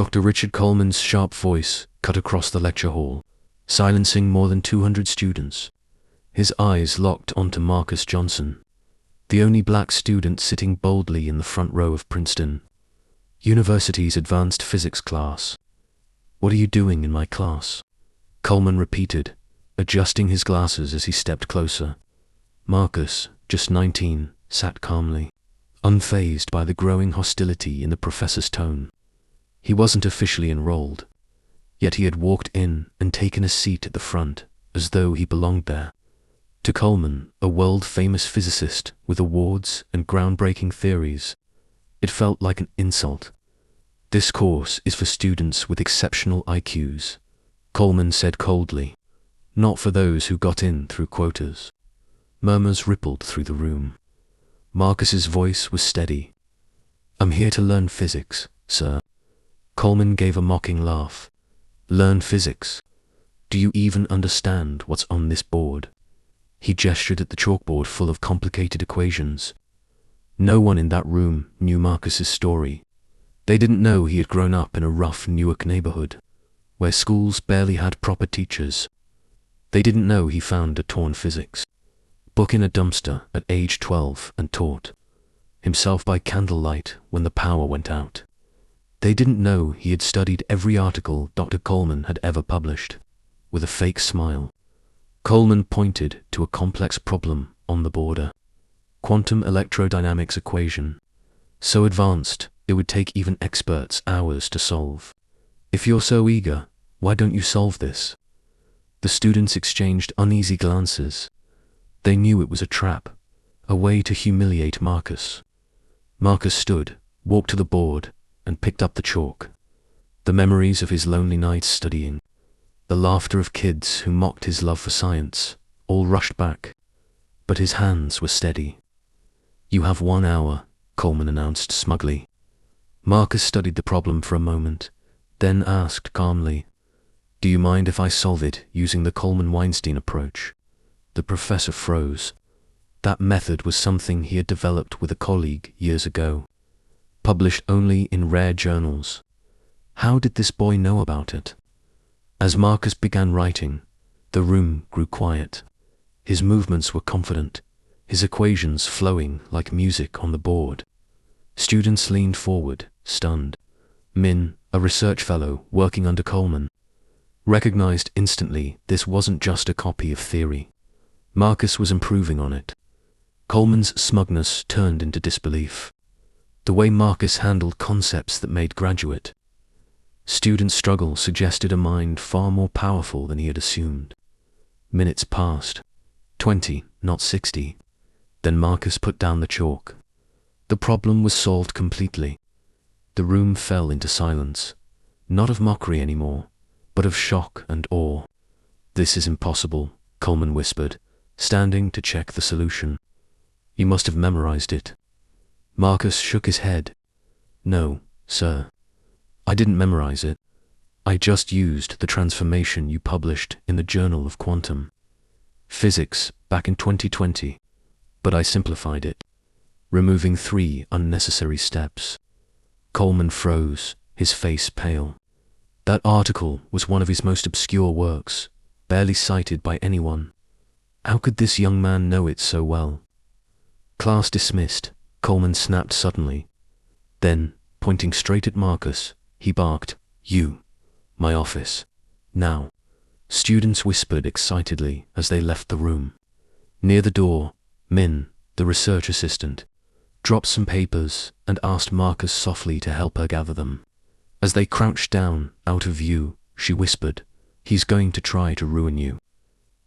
Dr. Richard Coleman's sharp voice cut across the lecture hall, silencing more than 200 students. His eyes locked onto Marcus Johnson, the only black student sitting boldly in the front row of Princeton University's advanced physics class. "What are you doing in my class?" Coleman repeated, adjusting his glasses as he stepped closer. Marcus, just 19, sat calmly, unfazed by the growing hostility in the professor's tone. He wasn't officially enrolled, yet he had walked in and taken a seat at the front, as though he belonged there. To Coleman, a world-famous physicist with awards and groundbreaking theories, it felt like an insult. "This course is for students with exceptional IQs," Coleman said coldly, "not for those who got in through quotas." Murmurs rippled through the room. Marcus's voice was steady. "I'm here to learn physics, sir." Coleman gave a mocking laugh. "Learn physics? Do you even understand what's on this board?" He gestured at the chalkboard full of complicated equations. No one in that room knew Marcus's story. They didn't know he had grown up in a rough Newark neighborhood, where schools barely had proper teachers. They didn't know he found a torn physics book in a dumpster at age 12 and taught himself by candlelight when the power went out. They didn't know he had studied every article Dr. Coleman had ever published. With a fake smile, Coleman pointed to a complex problem on the border. Quantum electrodynamics equation, so advanced it would take even experts hours to solve. "If you're so eager, why don't you solve this?" The students exchanged uneasy glances. They knew it was a trap, a way to humiliate Marcus. Marcus stood, walked to the board, and picked up the chalk. The memories of his lonely nights studying, the laughter of kids who mocked his love for science, all rushed back. But his hands were steady. "You have 1 hour," Coleman announced smugly. Marcus studied the problem for a moment, then asked calmly, "Do you mind if I solve it using the Coleman-Weinstein approach?" The professor froze. That method was something he had developed with a colleague years ago, published only in rare journals. How did this boy know about it? As Marcus began writing, the room grew quiet. His movements were confident, his equations flowing like music on the board. Students leaned forward, stunned. Min, a research fellow working under Coleman, recognized instantly this wasn't just a copy of theory. Marcus was improving on it. Coleman's smugness turned into disbelief. The way Marcus handled concepts that made graduate student struggle suggested a mind far more powerful than he had assumed. Minutes passed. 20, not 60. Then Marcus put down the chalk. The problem was solved completely. The room fell into silence, not of mockery anymore, but of shock and awe. "This is impossible," Coleman whispered, standing to check the solution. "You must have memorized it." Marcus shook his head. "No, sir. I didn't memorize it. I just used the transformation you published in the Journal of Quantum Physics back in 2020, but I simplified it, removing 3 unnecessary steps." Coleman froze, his face pale. That article was one of his most obscure works, barely cited by anyone. How could this young man know it so well? "Class dismissed," Coleman snapped suddenly. Then, pointing straight at Marcus, he barked, "You, my office, now." Students whispered excitedly as they left the room. Near the door, Min, the research assistant, dropped some papers and asked Marcus softly to help her gather them. As they crouched down, out of view, she whispered, "He's going to try to ruin you.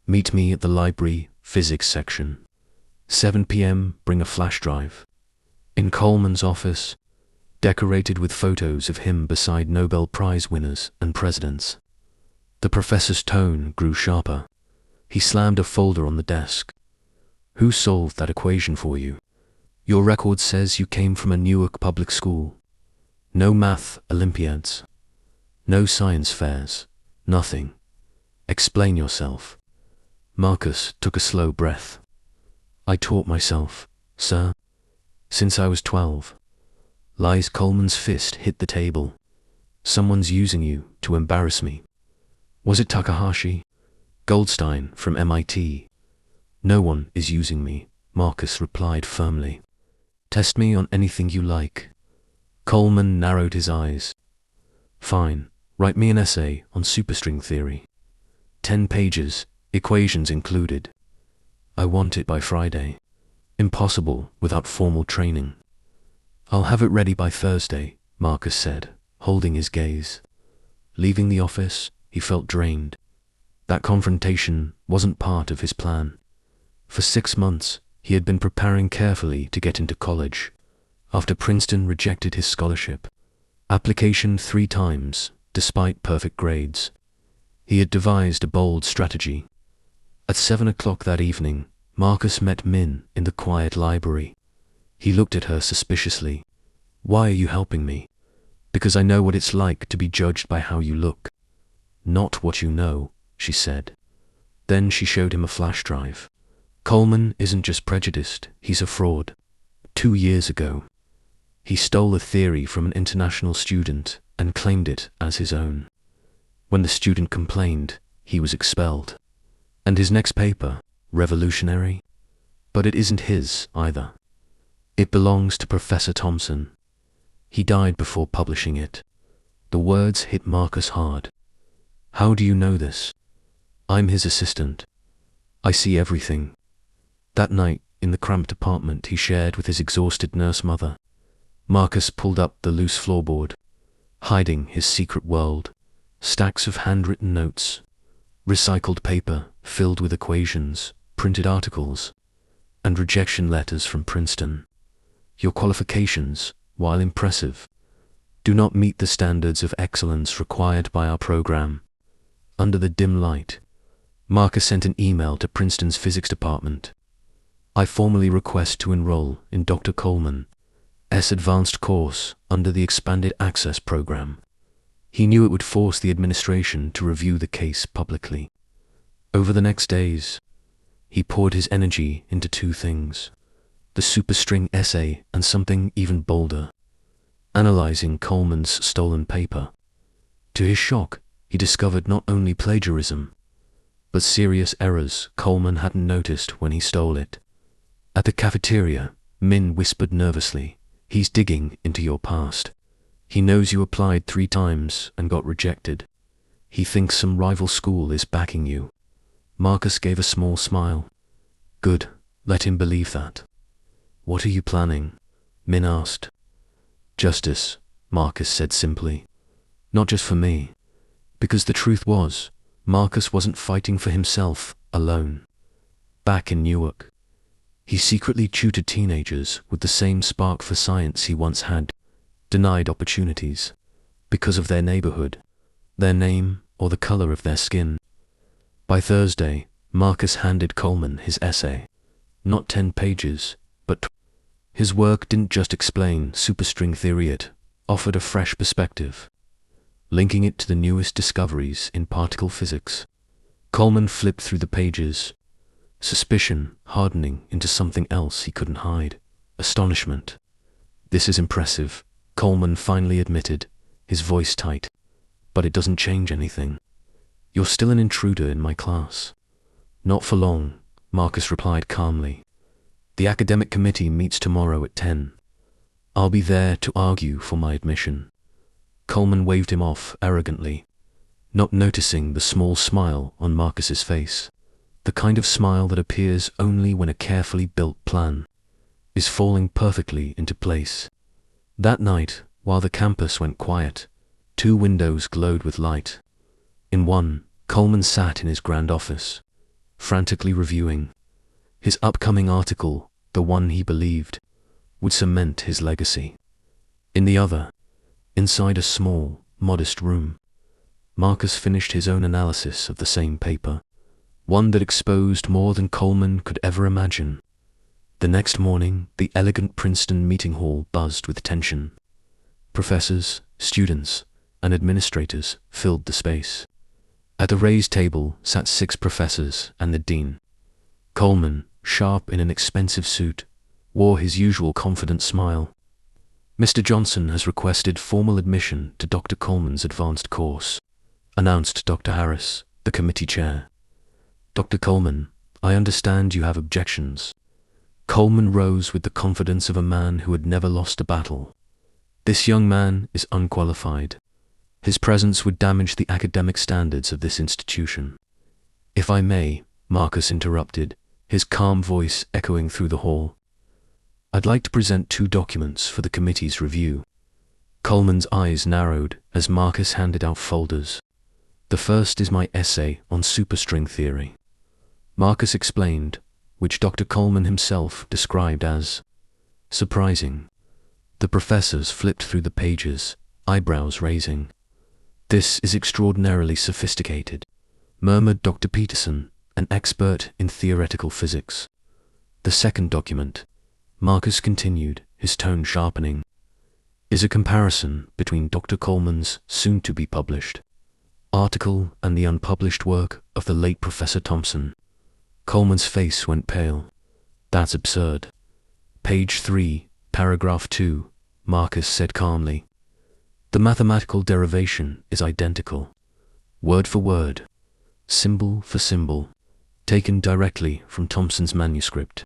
Meet me at the library, physics section. 7 p.m., bring a flash drive." In Coleman's office, decorated with photos of him beside Nobel Prize winners and presidents, the professor's tone grew sharper. He slammed a folder on the desk. "Who solved that equation for you? Your record says you came from a Newark public school. No math Olympiads. No science fairs. Nothing. Explain yourself." Marcus took a slow breath. "I taught myself, sir, since I was 12. Lies. Coleman's fist hit the table. Someone's using you to embarrass me. Was it Takahashi? Goldstein from MIT? No one is using me, Marcus replied firmly. Test me on anything you like. Coleman narrowed his eyes. Fine, write me an essay on superstring theory. 10 pages, equations included. I want it by Friday. Impossible without formal training. I'll have it ready by Thursday, Marcus said, holding his gaze. Leaving the office, he felt drained. That confrontation wasn't part of his plan. For 6 months, he had been preparing carefully to get into college. After Princeton rejected his scholarship, application 3 times, despite perfect grades, he had devised a bold strategy. At 7 o'clock that evening, Marcus met Min in the quiet library. He looked at her suspiciously. Why are you helping me? Because I know what it's like to be judged by how you look. Not what you know, she said. Then she showed him a flash drive. Coleman isn't just prejudiced, he's a fraud. 2 years ago, he stole a theory from an international student and claimed it as his own. When the student complained, he was expelled. And his next paper, revolutionary? But it isn't his either. It belongs to Professor Thompson. He died before publishing it. The words hit Marcus hard. How do you know this? I'm his assistant. I see everything. That night, in the cramped apartment he shared with his exhausted nurse mother, Marcus pulled up the loose floorboard, hiding his secret world. Stacks of handwritten notes, recycled paper filled with equations, printed articles, and rejection letters from Princeton. Your qualifications, while impressive, do not meet the standards of excellence required by our program. Under the dim light, Marcus sent an email to Princeton's physics department. I formally request to enroll in Dr. Coleman's advanced course under the expanded access program. He knew it would force the administration to review the case publicly. Over the next days, he poured his energy into 2 things: the superstring essay and something even bolder, analyzing Coleman's stolen paper. To his shock, he discovered not only plagiarism, but serious errors Coleman hadn't noticed when he stole it. At the cafeteria, Min whispered nervously, "He's digging into your past. He knows you applied 3 times and got rejected. He thinks some rival school is backing you." Marcus gave a small smile. Good, let him believe that. What are you planning? Min asked. Justice, Marcus said simply. Not just for me. Because the truth was, Marcus wasn't fighting for himself alone. Back in Newark, he secretly tutored teenagers with the same spark for science he once had, denied opportunities, because of their neighborhood, their name, or the color of their skin. By Thursday, Marcus handed Coleman his essay. Not 10 pages, but his work didn't just explain superstring theory, it offered a fresh perspective, linking it to the newest discoveries in particle physics. Coleman flipped through the pages, suspicion hardening into something else he couldn't hide, astonishment. This is impressive, Coleman finally admitted, his voice tight. But it doesn't change anything. You're still an intruder in my class. Not for long, Marcus replied calmly. The academic committee meets tomorrow at 10. I'll be there to argue for my admission. Coleman waved him off arrogantly, not noticing the small smile on Marcus's face, the kind of smile that appears only when a carefully built plan is falling perfectly into place. That night, while the campus went quiet, 2 windows glowed with light. In one, Coleman sat in his grand office, frantically reviewing his upcoming article, the one he believed would cement his legacy. In the other, inside a small, modest room, Marcus finished his own analysis of the same paper, one that exposed more than Coleman could ever imagine. The next morning, the elegant Princeton meeting hall buzzed with tension. Professors, students, and administrators filled the space. At the raised table sat 6 professors and the dean. Coleman, sharp in an expensive suit, wore his usual confident smile. Mr. Johnson has requested formal admission to Dr. Coleman's advanced course, announced Dr. Harris, the committee chair. Dr. Coleman, I understand you have objections. Coleman rose with the confidence of a man who had never lost a battle. This young man is unqualified. His presence would damage the academic standards of this institution. If I may, Marcus interrupted, his calm voice echoing through the hall. I'd like to present 2 documents for the committee's review. Coleman's eyes narrowed as Marcus handed out folders. The first is my essay on superstring theory. Marcus explained, which Dr. Coleman himself described as surprising. The professors flipped through the pages, eyebrows raising. This is extraordinarily sophisticated, murmured Dr. Peterson, an expert in theoretical physics. The second document, Marcus continued, his tone sharpening, is a comparison between Dr. Coleman's soon-to-be-published article and the unpublished work of the late Professor Thomson. Coleman's face went pale. That's absurd. Page 3, paragraph 2, Marcus said calmly. The mathematical derivation is identical, word for word, symbol for symbol, taken directly from Thomson's manuscript.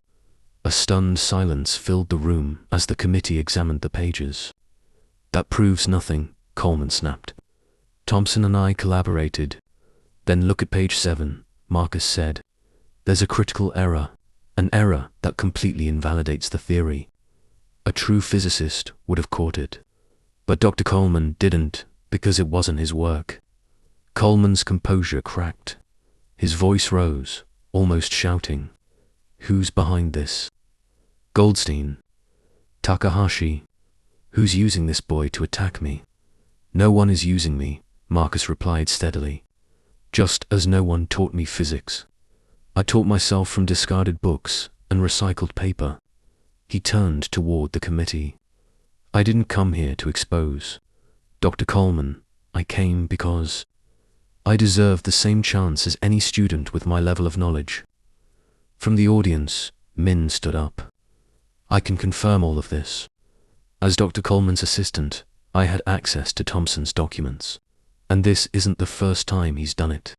A stunned silence filled the room as the committee examined the pages. That proves nothing, Coleman snapped. Thomson and I collaborated. Then look at page 7, Marcus said. There's a critical error, an error that completely invalidates the theory. A true physicist would have caught it. But Dr. Coleman didn't, because it wasn't his work. Coleman's composure cracked. His voice rose, almost shouting. Who's behind this? Goldstein. Takahashi. Who's using this boy to attack me? No one is using me, Marcus replied steadily. Just as no one taught me physics. I taught myself from discarded books and recycled paper. He turned toward the committee. I didn't come here to expose. Dr. Coleman, I came because I deserve the same chance as any student with my level of knowledge. From the audience, Min stood up. I can confirm all of this. As Dr. Coleman's assistant, I had access to Thomson's documents, and this isn't the first time he's done it.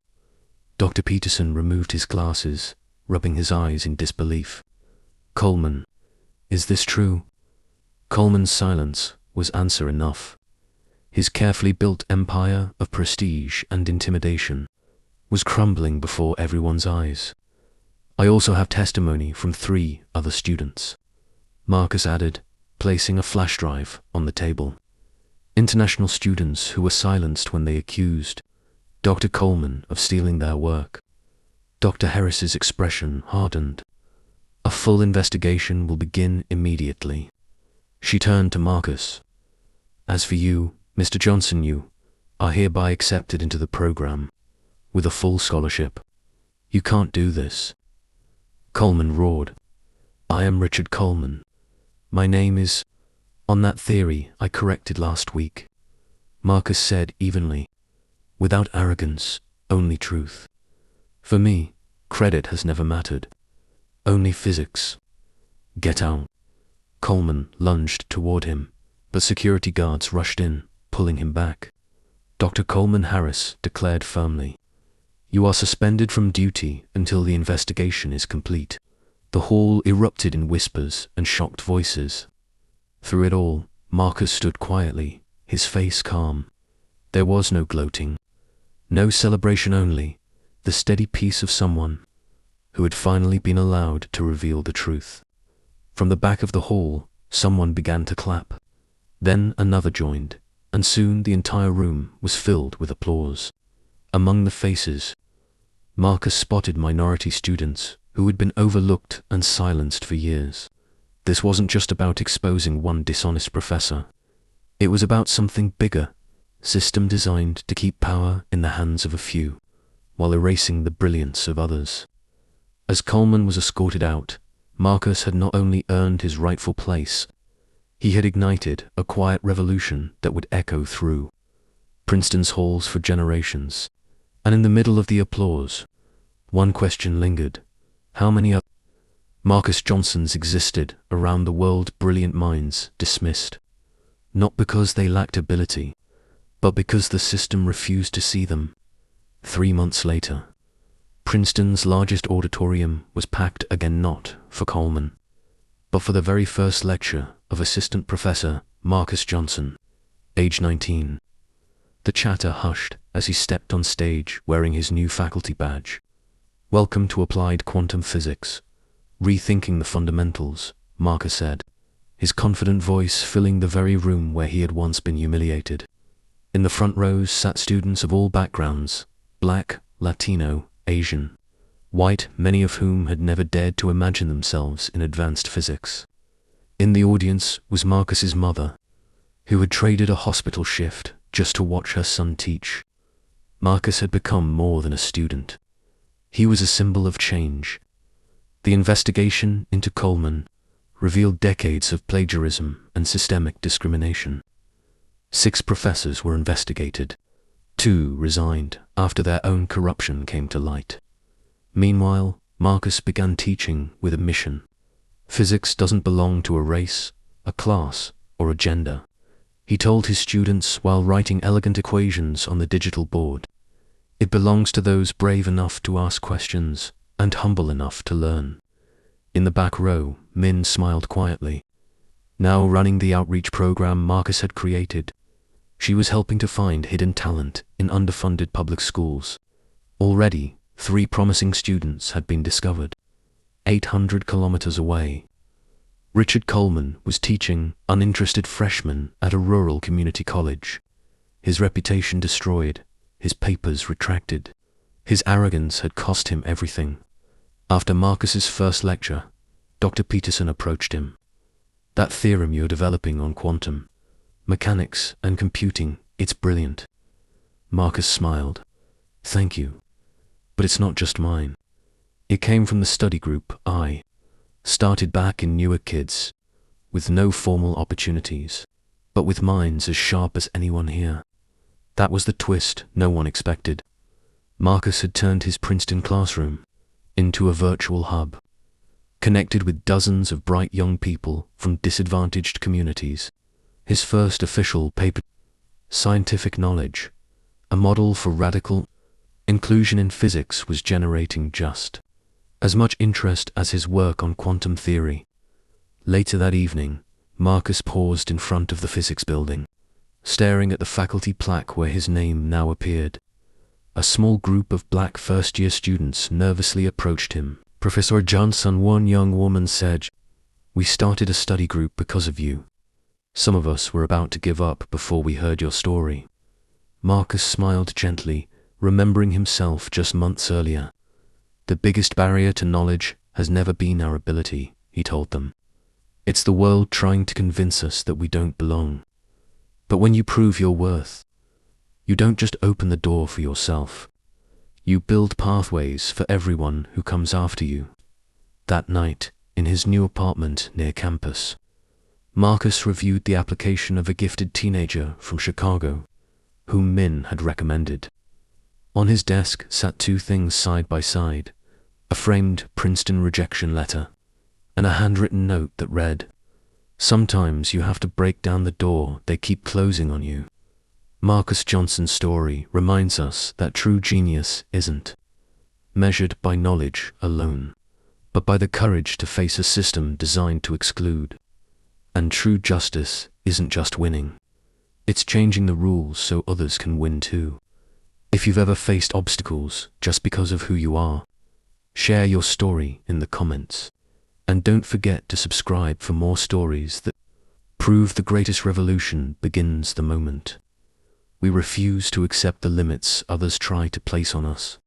Dr. Peterson removed his glasses, rubbing his eyes in disbelief. Coleman, is this true? Coleman's silence was answer enough. His carefully built empire of prestige and intimidation was crumbling before everyone's eyes. I also have testimony from 3 other students, Marcus added, placing a flash drive on the table. International students who were silenced when they accused Dr. Coleman of stealing their work. Dr. Harris's expression hardened. A full investigation will begin immediately. She turned to Marcus. As for you, Mr. Johnson, you are hereby accepted into the program with a full scholarship. You can't do this. Coleman roared. I am Richard Coleman. My name is on that theory I corrected last week, Marcus said evenly. Without arrogance, only truth. For me, credit has never mattered. Only physics. Get out. Coleman lunged toward him, but security guards rushed in, pulling him back. Dr. Coleman Harris declared firmly, You are suspended from duty until the investigation is complete. The hall erupted in whispers and shocked voices. Through it all, Marcus stood quietly, his face calm. There was no gloating, no celebration, only the steady peace of someone who had finally been allowed to reveal the truth. From the back of the hall, someone began to clap. Then another joined, and soon the entire room was filled with applause. Among the faces, Marcus spotted minority students who had been overlooked and silenced for years. This wasn't just about exposing one dishonest professor. It was about something bigger, system designed to keep power in the hands of a few, while erasing the brilliance of others. As Coleman was escorted out, Marcus had not only earned his rightful place, he had ignited a quiet revolution that would echo through Princeton's halls for generations. And in the middle of the applause, one question lingered. How many other Marcus Johnsons existed around the world, brilliant minds dismissed, not because they lacked ability, but because the system refused to see them. 3 months later, Princeton's largest auditorium was packed again, not for Coleman, but for the very first lecture of Assistant Professor Marcus Johnson, age 19. The chatter hushed as he stepped on stage wearing his new faculty badge. "Welcome to Applied Quantum Physics. Rethinking the fundamentals," Marcus said, his confident voice filling the very room where he had once been humiliated. In the front rows sat students of all backgrounds: Black, Latino, Asian, white, many of whom had never dared to imagine themselves in advanced physics. In the audience was Marcus's mother, who had traded a hospital shift just to watch her son teach. Marcus had become more than a student. He was a symbol of change. The investigation into Coleman revealed decades of plagiarism and systemic discrimination. 6 professors were investigated. 2 resigned after their own corruption came to light. Meanwhile, Marcus began teaching with a mission. Physics doesn't belong to a race, a class, or a gender, he told his students while writing elegant equations on the digital board. It belongs to those brave enough to ask questions and humble enough to learn. In the back row, Min smiled quietly. Now running the outreach program Marcus had created, she was helping to find hidden talent in underfunded public schools. Already, 3 promising students had been discovered, 800 kilometers away. Richard Coleman was teaching uninterested freshmen at a rural community college. His reputation destroyed, his papers retracted. His arrogance had cost him everything. After Marcus's first lecture, Dr. Peterson approached him. "That theorem you're developing on quantum mechanics and computing, it's brilliant." Marcus smiled. "Thank you. But it's not just mine. It came from the study group I started back in Newark Kids, with no formal opportunities, but with minds as sharp as anyone here." That was the twist no one expected. Marcus had turned his Princeton classroom into a virtual hub, connected with dozens of bright young people from disadvantaged communities. His first official paper, Scientific Knowledge, a model for radical inclusion in physics, was generating just as much interest as his work on quantum theory. Later that evening, Marcus paused in front of the physics building, staring at the faculty plaque where his name now appeared. A small group of black first-year students nervously approached him. "Professor Johnson," one young woman said, "we started a study group because of you. Some of us were about to give up before we heard your story." Marcus smiled gently, remembering himself just months earlier. "The biggest barrier to knowledge has never been our ability," he told them. "It's the world trying to convince us that we don't belong. But when you prove your worth, you don't just open the door for yourself. You build pathways for everyone who comes after you." That night, in his new apartment near campus, Marcus reviewed the application of a gifted teenager from Chicago, whom Min had recommended. On his desk sat 2 things side by side: a framed Princeton rejection letter and a handwritten note that read, "Sometimes you have to break down the door they keep closing on you." Marcus Johnson's story reminds us that true genius isn't measured by knowledge alone, but by the courage to face a system designed to exclude. And true justice isn't just winning. It's changing the rules so others can win too. If you've ever faced obstacles just because of who you are, share your story in the comments. And don't forget to subscribe for more stories that prove the greatest revolution begins the moment we refuse to accept the limits others try to place on us.